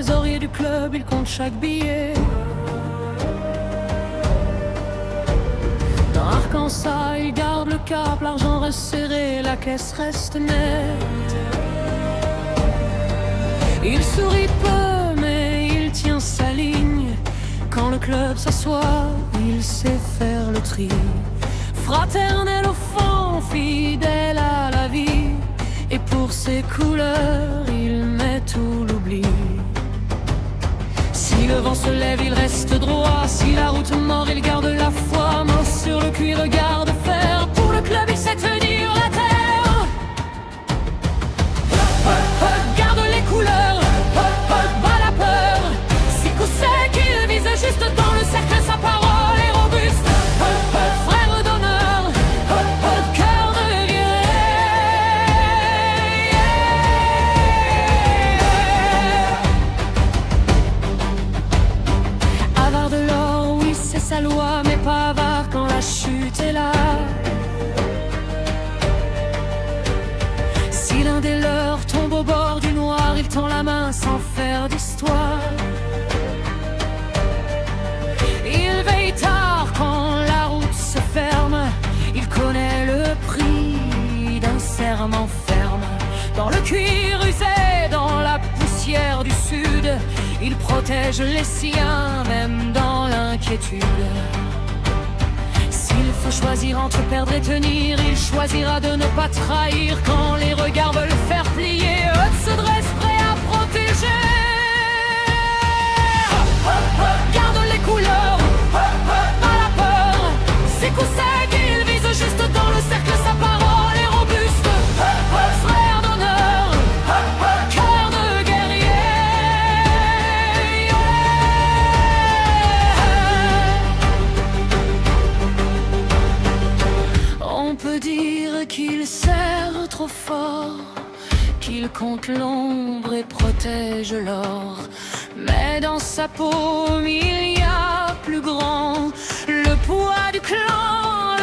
trésorier du club, il compte chaque billet. D'un Arkansas, il garde le cap, l'argent resserré, la caisse reste nette. Il sourit peu, mais il tient sa ligne. Quand le club s'assoit, il sait faire le tri. Fraternel au fond, fidèle à la vie. Et pour ses couleurs, il met tout l'oubli. Si le vent se lève, il reste droit. Si la route mord, il garde la foi. Main sur le cuir, garde fer. Pour le club, il sait tenir la terre. Garde les couleurs, bat la peur. Si coup sec, il vise juste dans le cercle. Sa parole est robuste. Frère d'honneur, cœur de guerrier. Avare de l'or, oui c'est sa loi, mais pas avare quand la chute est là. Si l'un des leurs tombe au bord du noir, il tend la main sans faire d'histoire. Il veille tard quand la route se ferme. Il connaît le prix d'un serment ferme. Dans le cuir usé, dans la poussière du sud, il protège les siens, même dans l'inquiétude. S'il faut choisir entre perdre et tenir, il choisira de ne pas trahir. Quand les regards veulent faire plier, eux se dressent prêts à protéger. Garde les couleurs, pas la peur. C'est coup sec, il vise juste dans le cercle. Sa parole est robuste. Frère d'honneur, cœur de guerrier. On peut dire qu'il serre trop fort, qu'il compte l'ombre et protège l'or. Mais dans sa paume il y a plus grand, le poids du clan,